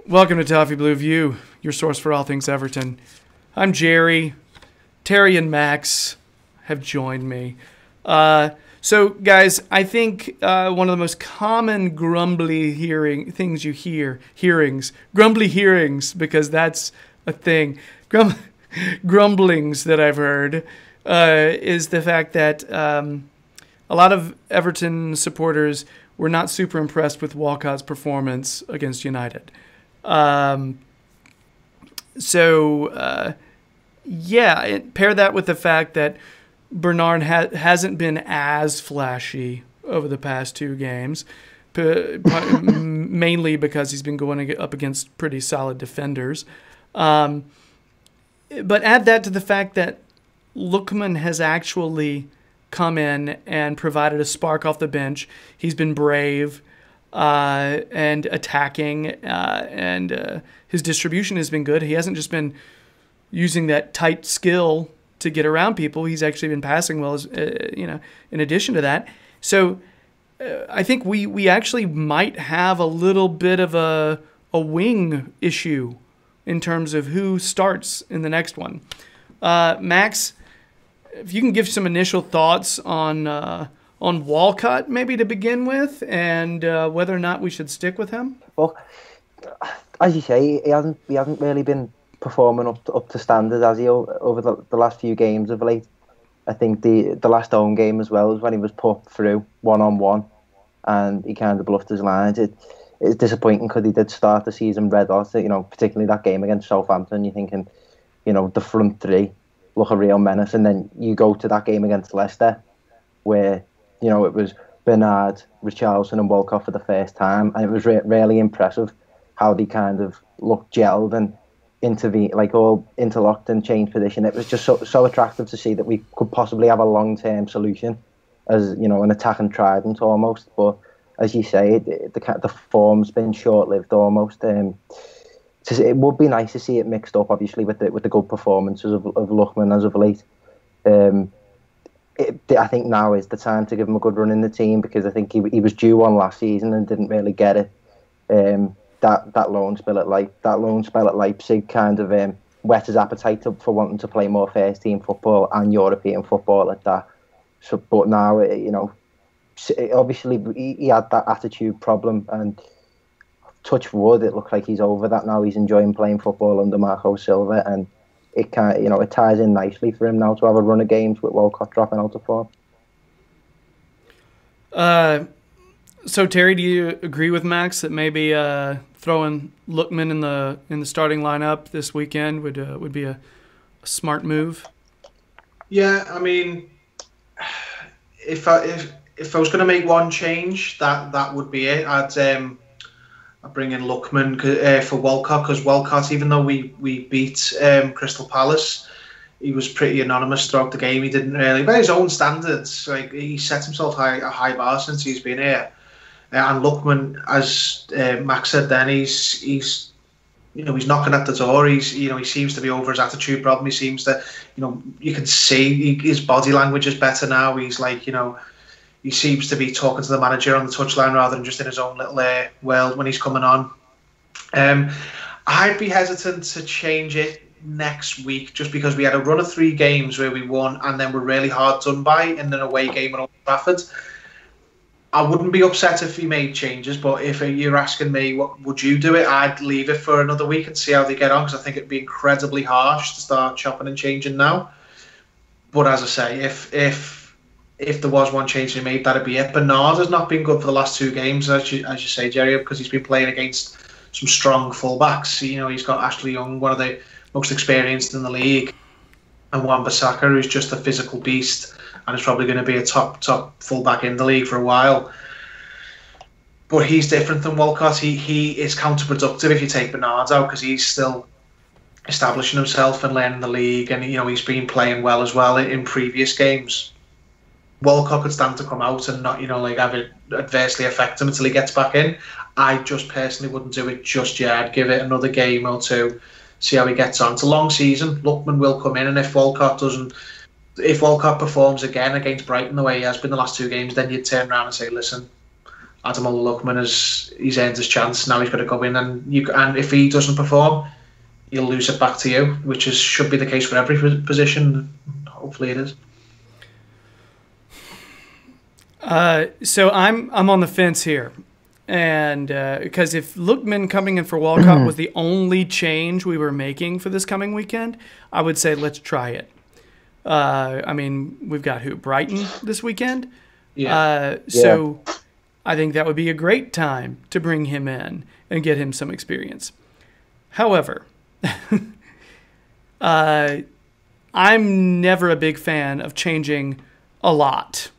Welcome to Toffee Blue View, your source for all things Everton. I'm Gerry. Terry and Max have joined me. So, guys, I think one of the most common grumbly things you hear, grumbly hearings, because that's a thing, grumblings that I've heard, is the fact that a lot of Everton supporters were not super impressed with Walcott's performance against United. Pair that with the fact that Bernard hasn't been as flashy over the past two games, mainly because he's been going up against pretty solid defenders. But add that to the fact that Lookman has actually come in and provided a spark off the bench. He's been brave and attacking, and his distribution has been good. He hasn't just been using that tight skill to get around people. He's actually been passing well, in addition to that. So I think we actually might have a little bit of a wing issue in terms of who starts in the next one. Max, if you can give some initial thoughts on Walcott maybe to begin with, and whether or not we should stick with him. Well, as you say, he hasn't really been performing up to standard, has he, over the last few games of late. I think the last home game as well is when he was put through one-on-one and he kind of bluffed his lines. It's disappointing because he did start the season red hot, particularly that game against Southampton. You're thinking, the front three look a real menace, and then you go to that game against Leicester where it was Bernard, Richarlison and Walcott for the first time, and it was really impressive how they kind of looked gelled and all interlocked and changed position. It was just so attractive to see that we could possibly have a long-term solution as, an attacking trident almost. But as you say, the form's been short-lived almost. It would be nice to see it mixed up, obviously, with the good performances of Lookman as of late. I think now is the time to give him a good run in the team, because I think he was due one last season and didn't really get it. That loan spell at Leipzig kind of whet his appetite for wanting to play more first team football and European football at that. So, but now obviously he had that attitude problem, and touch wood, it looks like he's over that now. He's enjoying playing football under Marco Silva, and it ties in nicely for him now to have a run of games with Walcott dropping out of form. So Terry, do you agree with Max that maybe throwing Lookman in the starting lineup this weekend would be a smart move? Yeah, I mean, if I was going to make one change, that would be it. I'd bring in Lookman for Walcott, because Walcott, even though we beat Crystal Palace, he was pretty anonymous throughout the game. He didn't really, by his own standards, he set himself a high bar since he's been here. And Lookman, as Max said, then he's knocking at the door. He seems to be over his attitude problem. He seems to, you can see his body language is better now. He's he seems to be talking to the manager on the touchline rather than just in his own little world when he's coming on. I'd be hesitant to change it next week, just because we had a run of 3 games where we won and then were really hard done by in an away game at Old Trafford. I wouldn't be upset if he made changes, but if you're asking me, what would you do it? I'd leave it for another week and see how they get on, because I think it'd be incredibly harsh to start chopping and changing now. But as I say, if there was one change to be made, that'd be it. Bernard has not been good for the last 2 games, as you say, Gerry, because he's been playing against some strong fullbacks. He's got Ashley Young, one of the most experienced in the league, and Wan-Bissaka, who's just a physical beast, and is probably going to be a top fullback in the league for a while. But he's different than Walcott. He is counterproductive if you take Bernard out, because he's still establishing himself and learning the league, and he's been playing well as well in previous games. Walcott could stand to come out and not, have it adversely affect him until he gets back in. I just personally wouldn't do it just yet. I'd give it another game or 2, see how he gets on. It's a long season. Lookman will come in, and if Walcott performs again against Brighton the way he has been the last 2 games, then you'd turn around and say, listen, Ademola Lookman he's earned his chance. Now he's got to go in, and if he doesn't perform, you'll lose it back to you, which should be the case for every position. Hopefully it is. So I'm on the fence here, and because if Lookman coming in for Walcott was the only change we were making for this coming weekend, I would say let's try it. I mean, we've got Brighton this weekend. Yeah. So I think that would be a great time to bring him in and get him some experience. However, I'm never a big fan of changing a lot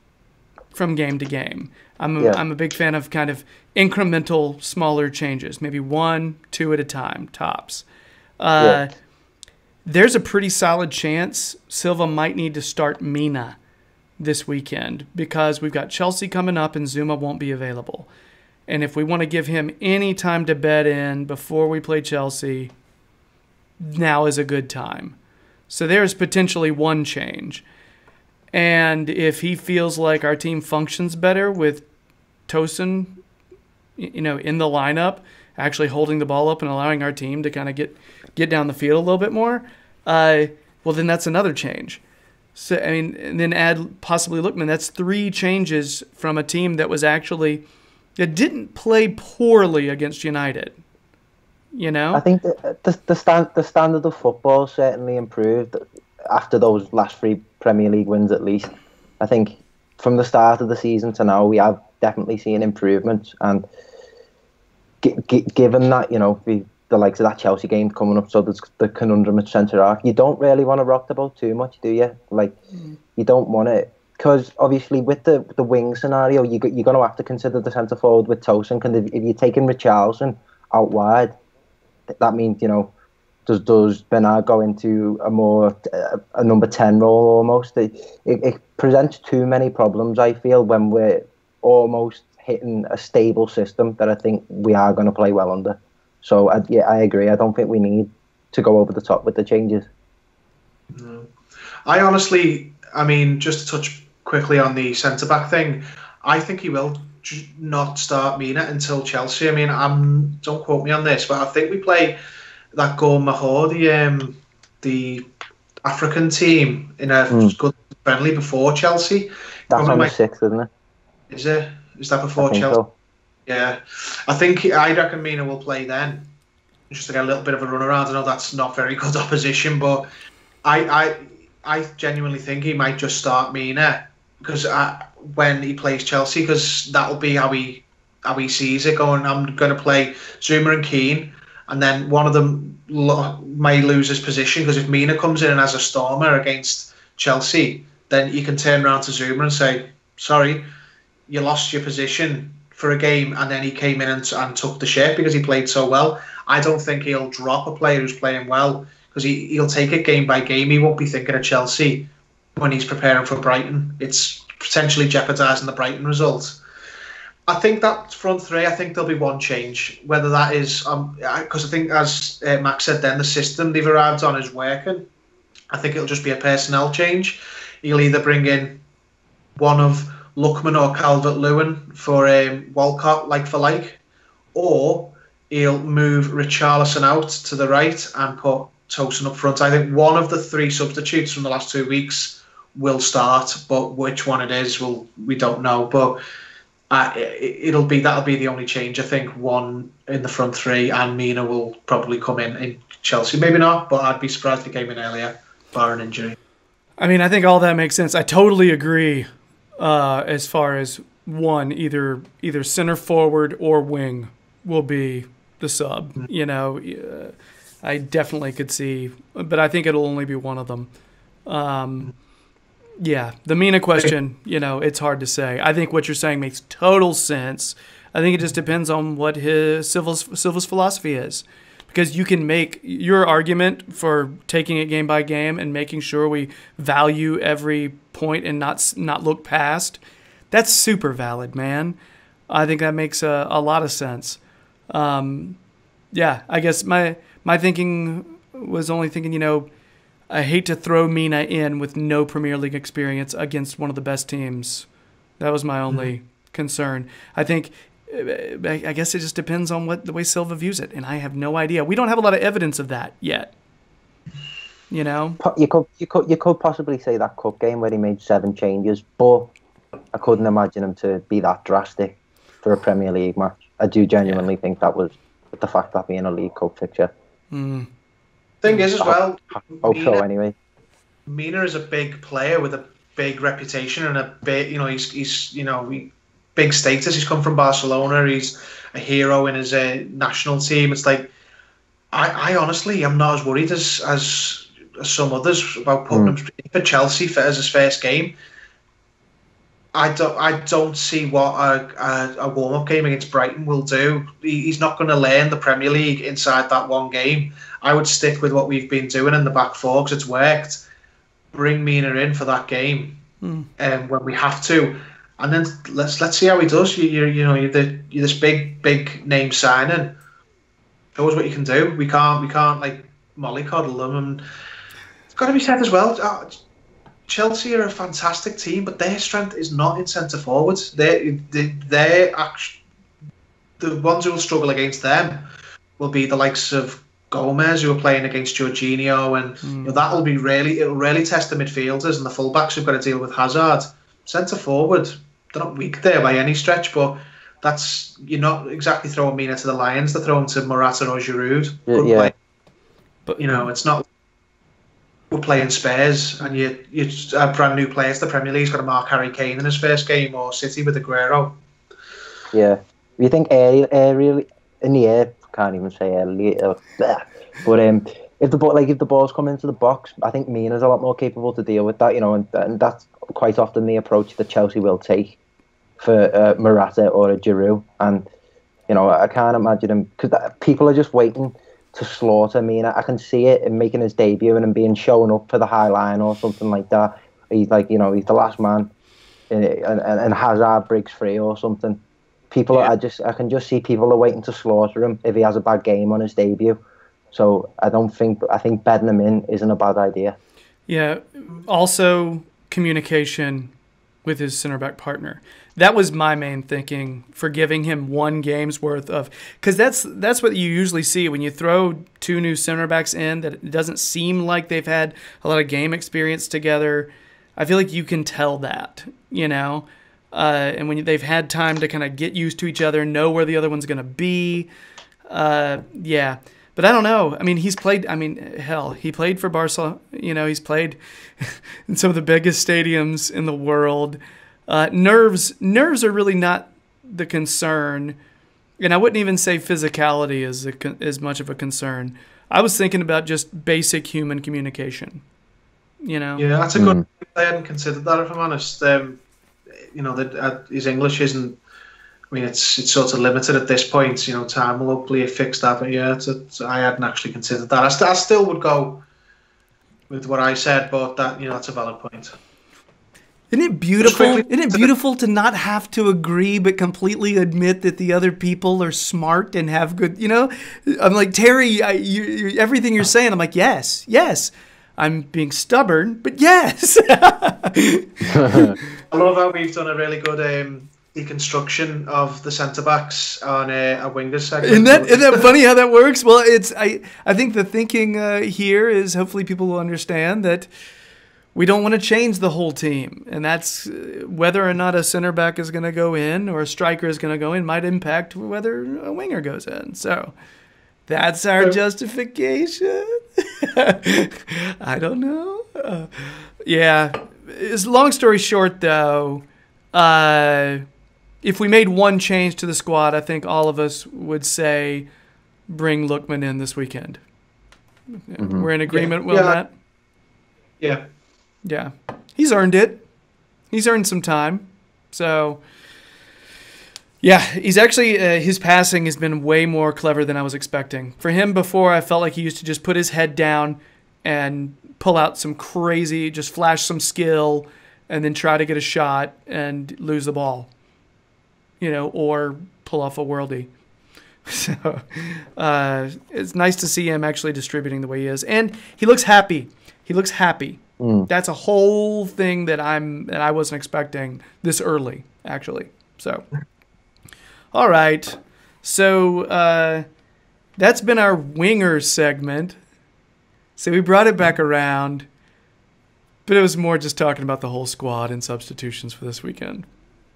from game to game. I'm a big fan of kind of incremental, smaller changes, maybe 1, 2 at a time, tops. There's a pretty solid chance Silva might need to start Mina this weekend because we've got Chelsea coming up and Zuma won't be available. And if we want to give him any time to bed in before we play Chelsea, now is a good time. So there's potentially one change. And if he feels like our team functions better with Tosin, in the lineup, actually holding the ball up and allowing our team to kind of get down the field a little bit more, well, then that's another change. So, I mean, and then add possibly Lookman. That's 3 changes from a team that didn't play poorly against United. I think the standard of football certainly improved after those last 3 Premier League wins, at least. I think from the start of the season to now, we have definitely seen improvements. And given that, the likes of that Chelsea game coming up, so there's the conundrum at centre half, you don't really want to rock the boat too much, do you? You don't want it. Because obviously with the wing scenario, you're going to have to consider the centre forward with Tosin. Because if you're taking Richarlison out wide, that means, does Bernard go into a number 10 role almost? It presents too many problems, I feel, when we're almost hitting a stable system that I think we are going to play well under. So, I agree. I don't think we need to go over the top with the changes. No. I honestly, just to touch quickly on the centre-back thing, I think he will not start Mina until Chelsea. Don't quote me on this, but I think we play that Gor Mahor, the African team, in a good friendly before Chelsea. That's on the 6th, isn't it? Is it? Is that before Chelsea? So. Yeah. I reckon Mina will play then, just to get a little bit of a run around. I know that's not very good opposition, but I genuinely think he might just start Mina because when he plays Chelsea, because that'll be how he sees it going. I'm going to play Zuma and Keane, and then one of them may lose his position because if Mina comes in and has a stormer against Chelsea, then you can turn around to Zuma and say, sorry, you lost your position for a game, and then he came in and took the shit because he played so well. I don't think he'll drop a player who's playing well because he'll take it game by game. He won't be thinking of Chelsea when he's preparing for Brighton. It's potentially jeopardising the Brighton result. I think that front 3, I think there'll be one change. Whether that is, because I think, as Max said then, the system they've arrived on is working. I think it'll just be a personnel change. He'll either bring in one of Lookman or Calvert-Lewin for Walcott, like for like, or he'll move Richarlison out to the right and put Tosin up front. I think one of the 3 substitutes from the last 2 weeks will start, but which one it is, we don't know. But that'll be the only change. I think one in the front 3, and Mina will probably come in Chelsea. Maybe not, but I'd be surprised if he came in earlier, bar an injury. I think all that makes sense. I totally agree. As far as one, either center forward or wing will be the sub. I definitely could see, but I think it'll only be one of them. The Mina question, it's hard to say. I think what you're saying makes total sense. I think it just depends on what Silva's philosophy is. Because you can make your argument for taking it game by game and making sure we value every point and not look past. That's super valid, man. I think that makes a lot of sense. I guess my thinking was only thinking, I hate to throw Mina in with no Premier League experience against one of the best teams. That was my only concern. I think I guess it just depends on the way Silva views it, and I have no idea. We don't have a lot of evidence of that yet. You know, You could possibly say that cup game where he made 7 changes, but I couldn't imagine him to be that drastic for a Premier League match. I do genuinely think that was the fact that being a League Cup fixture. Thing is, as well, hope so anyway. Mina is a big player with a big reputation and a big, he's big status. He's come from Barcelona. He's a hero in his national team. It's like I honestly am not as worried as some others about putting him for Chelsea as his first game. I don't see what a warm-up game against Brighton will do. He's not going to learn the Premier League inside that one game. I would stick with what we've been doing in the back four because it's worked. Bring Mina in for that game when we have to, and then let's see how he does. You're this big name signing. Show us what you can do. We can't like mollycoddle them. And it's got to be said as well. Chelsea are a fantastic team, but their strength is not in centre forwards. The ones who will struggle against them will be the likes of Gomez, who are playing against Jorginho, and it'll really test the midfielders and the fullbacks who've got to deal with Hazard. Centre forward, they're not weak there by any stretch, but you're not exactly throwing Mina to the Lions. They're throwing to Morata or Giroud. Yeah. But it's not. We're playing Spurs, and you brand new players. The Premier League's got to mark Harry Kane in his first game, or City with Aguero. Yeah, you think really in the air? Can't even say early, but if the balls come into the box, I think Mina's a lot more capable to deal with that. And that's quite often the approach that Chelsea will take for Morata or a Giroud. And I can't imagine him because people are just waiting to slaughter Mina. I can see it in making his debut and him being shown up for the high line or something like that. He's like, he's the last man, and Hazard breaks free or something. I can just see people are waiting to slaughter him if he has a bad game on his debut. So I think bedding him in isn't a bad idea. Yeah. Also, communication with his center back partner. That was my main thinking for giving him 1 game's worth of, because that's what you usually see when you throw 2 new center backs in that it doesn't seem like they've had a lot of game experience together. I feel like you can tell that, and when they've had time to kind of get used to each other, know where the other one's going to be. Yeah. But I don't know. I mean, he played for Barca. He's played in some of the biggest stadiums in the world. Nerves are really not the concern. And I wouldn't even say physicality is as much of a concern. I was thinking about just basic human communication. Yeah, that's a good. I hadn't considered that, if I'm honest. His English isn't. I mean, it's sort of limited at this point. Time will hopefully fix that. But yeah, I hadn't actually considered that. I still would go with what I said, but that's a valid point. Isn't it beautiful? Isn't it beautiful to not have to agree, but completely admit that the other people are smart and have good? I'm like, Terry, everything you're saying. I'm like, yes. I'm being stubborn, but yes. I love how we've done a really good deconstruction of the centre backs on a wingers segment. Isn't that funny how that works? Well, I think the thinking here is hopefully people will understand that we don't want to change the whole team, and that's whether or not a center back is going to go in or a striker is going to go in might impact whether a winger goes in. So that's our justification. I don't know. Yeah. Long story short, though, if we made 1 change to the squad, I think all of us would say bring Lookman in this weekend. Mm-hmm. We're in agreement with that? Yeah. Yeah. He's earned it. He's earned some time. So, yeah, he's actually, his passing has been way more clever than I was expecting. For him before, I felt like he used to just put his head down and pull out some crazy, just flash some skill and then try to get a shot and lose the ball, or pull off a worldie. So it's nice to see him actually distributing the way he is. And he looks happy. That's a whole thing that I wasn't expecting this early, actually. So, All right. So that's been our winger segment. So we brought it back around, but it was more just talking about the whole squad and substitutions for this weekend.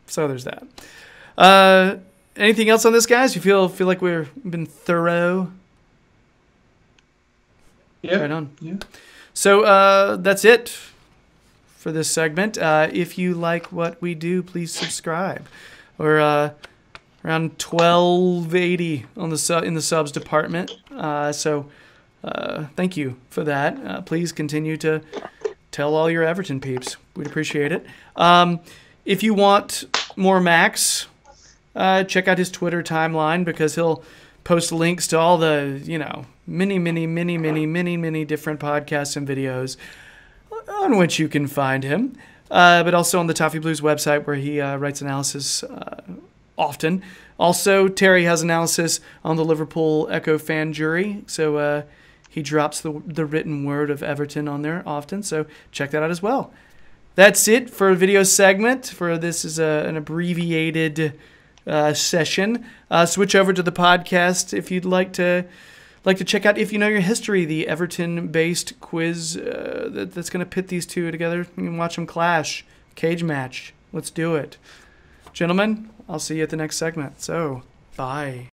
So there's that. Anything else on this, guys? You feel like we've been thorough? Yeah. Right on. Yeah. So that's it for this segment. If you like what we do, please subscribe. We're around 1280 on in the subs department. So thank you for that. Please continue to tell all your Everton peeps. We'd appreciate it. If you want more Max, check out his Twitter timeline because he'll post links to all the, many different podcasts and videos on which you can find him. But also on the Toffee Blues website where he writes analysis often. Also, Terry has analysis on the Liverpool Echo fan jury. So he drops the written word of Everton on there often. So check that out as well. That's it for a video segment. This is an abbreviated session. Switch over to the podcast if you'd like to check out, if you know your history, the Everton-based quiz that's going to pit these two together. You can watch them clash. Cage match. Let's do it. Gentlemen, I'll see you at the next segment. So, bye.